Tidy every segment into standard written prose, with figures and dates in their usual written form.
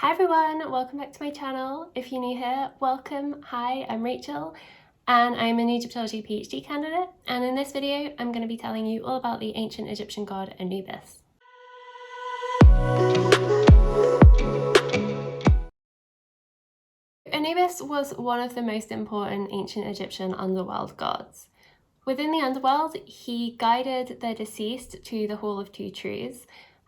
Hi everyone, welcome back to my channel. If you're new here, welcome. Hi, I'm Rachel and I'm an Egyptology PhD candidate, and in this video I'm going to be telling you all about the ancient Egyptian god Anubis. Anubis was one of the most important ancient Egyptian underworld gods. Within the underworld, he guided the deceased to the Hall of Two Truths,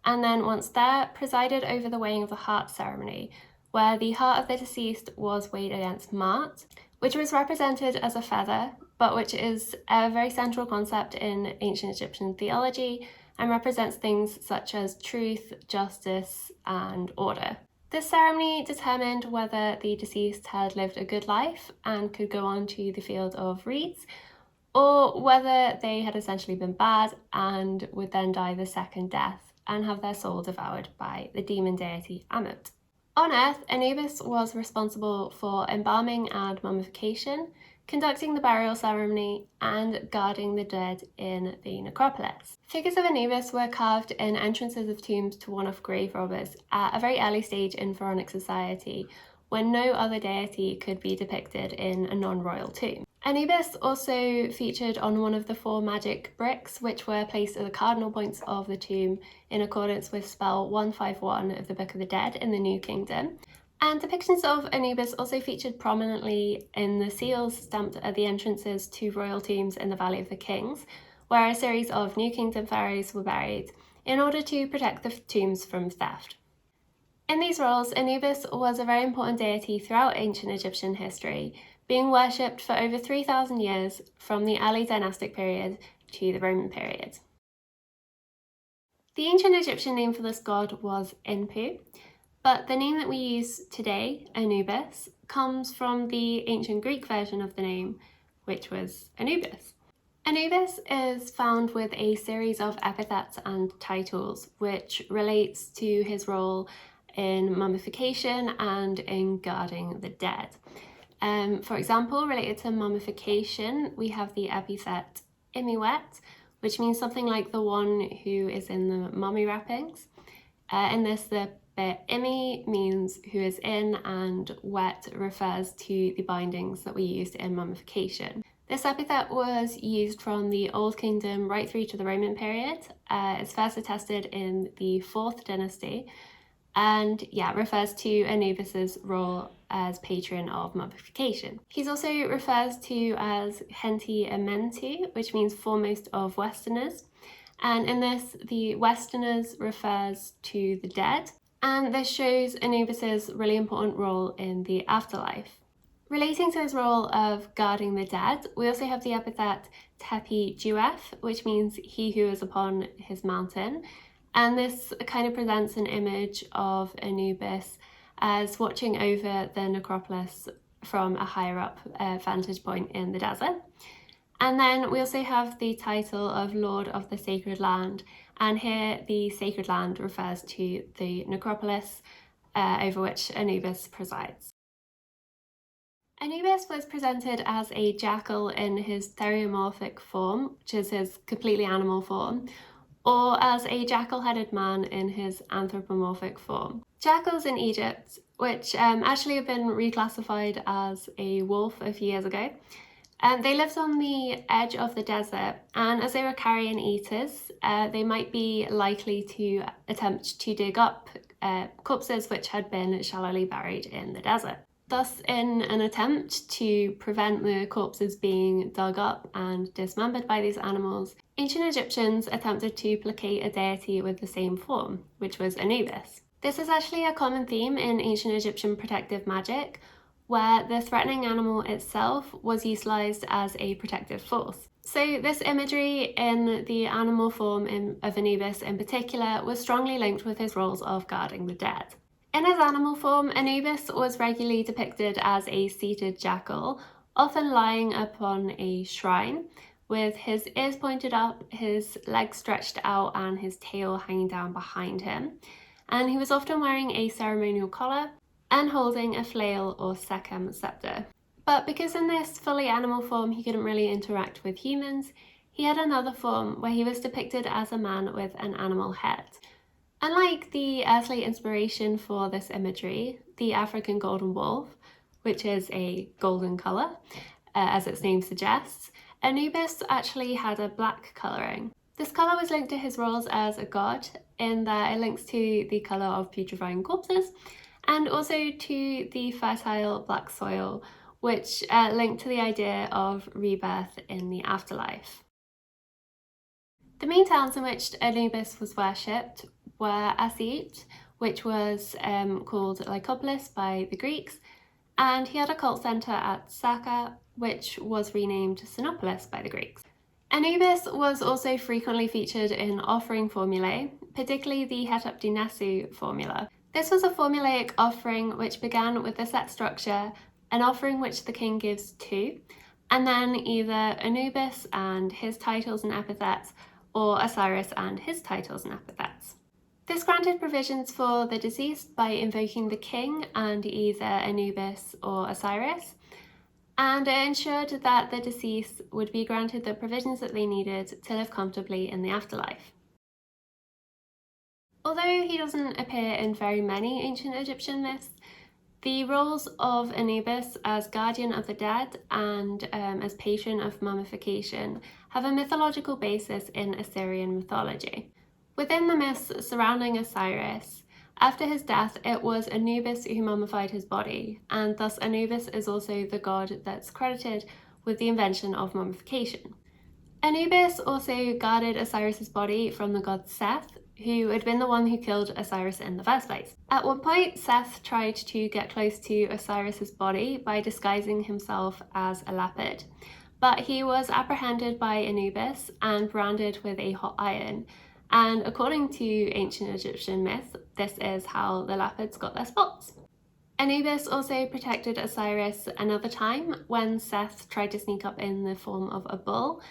and then once there, presided over the weighing of the heart ceremony, where the heart of the deceased was weighed against Ma'at, which was represented as a feather, but which is a very central concept in ancient Egyptian theology and represents things such as truth, justice, and order. This ceremony determined whether the deceased had lived a good life and could go on to the field of reeds, or whether they had essentially been bad and would then die the second death and have their soul devoured by the demon deity Ammit. On Earth, Anubis was responsible for embalming and mummification, conducting the burial ceremony, and guarding the dead in the necropolis. Figures of Anubis were carved in entrances of tombs to warn off grave robbers at a very early stage in pharaonic society, when no other deity could be depicted in a non-royal tomb. Anubis also featured on one of the 4 magic bricks, which were placed at the cardinal points of the tomb in accordance with spell 151 of the Book of the Dead in the New Kingdom. And depictions of Anubis also featured prominently in the seals stamped at the entrances to royal tombs in the Valley of the Kings, where a series of New Kingdom pharaohs were buried in order to protect the tombs from theft. In these roles, Anubis was a very important deity throughout ancient Egyptian history, being worshipped for over 3,000 years from the early dynastic period to the Roman period. The ancient Egyptian name for this god was Inpu, but the name that we use today, Anubis, comes from the ancient Greek version of the name, which was Anubis. Anubis is found with a series of epithets and titles, which relates to his role in mummification and in guarding the dead. For example, related to mummification, we have the epithet imiwet, which means something like the one who is in the mummy wrappings. In this, the bit imi means who is in, and wet refers to the bindings that we used in mummification. This epithet was used from the Old Kingdom right through to the Roman period. It's first attested in the 4th dynasty, and refers to Anubis's role as patron of mummification. He's also referred to as Henti Amentu, which means foremost of Westerners. And in this, the Westerners refers to the dead. And this shows Anubis's really important role in the afterlife. Relating to his role of guarding the dead, we also have the epithet Tepi Juef, which means he who is upon his mountain. And this kind of presents an image of Anubis as watching over the necropolis from a higher up vantage point in the desert. And then we also have the title of Lord of the Sacred Land, and here the Sacred Land refers to the necropolis over which Anubis presides. Anubis was presented as a jackal in his theriomorphic form, which is his completely animal form, or as a jackal-headed man in his anthropomorphic form. Jackals in Egypt, which actually have been reclassified as a wolf a few years ago, they lived on the edge of the desert, and as they were carrion eaters, they might be likely to attempt to dig up corpses which had been shallowly buried in the desert. Thus, in an attempt to prevent the corpses being dug up and dismembered by these animals, ancient Egyptians attempted to placate a deity with the same form, which was Anubis. This is actually a common theme in ancient Egyptian protective magic, where the threatening animal itself was utilised as a protective force. So this imagery in the animal form of Anubis in particular was strongly linked with his roles of guarding the dead. In his animal form, Anubis was regularly depicted as a seated jackal, often lying upon a shrine, with his ears pointed up, his legs stretched out, and his tail hanging down behind him. And he was often wearing a ceremonial collar and holding a flail or sekhem scepter. But because in this fully animal form he couldn't really interact with humans, he had another form where he was depicted as a man with an animal head. Unlike the earthly inspiration for this imagery, the African golden wolf, which is a golden colour, as its name suggests, Anubis actually had a black colouring. This colour was linked to his roles as a god, in that it links to the colour of putrefying corpses, and also to the fertile black soil, which linked to the idea of rebirth in the afterlife. The main towns in which Anubis was worshipped were Asyut, which was called LiQWYD by the Greeks, and he had a cult centre at Saka, which was renamed Sinopolis by the Greeks. Anubis was also frequently featured in offering formulae, particularly the Hetepdinesu formula. This was a formulaic offering which began with a set structure, an offering which the king gives to, and then either Anubis and his titles and epithets, or Osiris and his titles and epithets. This granted provisions for the deceased by invoking the king and either Anubis or Osiris, and it ensured that the deceased would be granted the provisions that they needed to live comfortably in the afterlife. Although he doesn't appear in very many ancient Egyptian myths, the roles of Anubis as guardian of the dead and as patron of mummification have a mythological basis in Assyrian mythology. Within the myths surrounding Osiris, after his death it was Anubis who mummified his body, and thus Anubis is also the god that's credited with the invention of mummification. Anubis also guarded Osiris's body from the god Seth, who had been the one who killed Osiris in the first place. At one point, Seth tried to get close to Osiris's body by disguising himself as a leopard, but he was apprehended by Anubis and branded with a hot iron, and according to ancient Egyptian myth, this is how the leopards got their spots. Anubis also protected Osiris another time when Seth tried to sneak up in the form of a bull,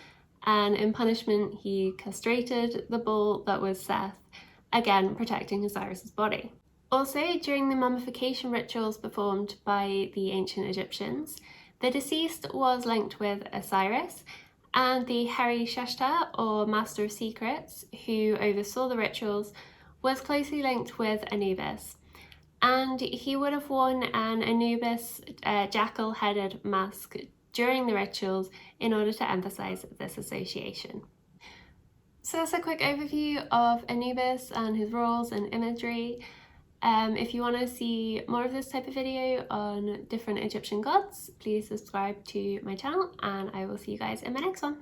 and in punishment he castrated the bull that was Seth, again protecting Osiris's body. Also, during the mummification rituals performed by the ancient Egyptians, the deceased was linked with Osiris, and the Heri Sheshta, or Master of Secrets, who oversaw the rituals, was closely linked with Anubis, and he would have worn an Anubis jackal-headed mask during the rituals in order to emphasize this association. So that's a quick overview of Anubis and his roles and imagery. If you want to see more of this type of video on different Egyptian gods, please subscribe to my channel, and I will see you guys in my next one.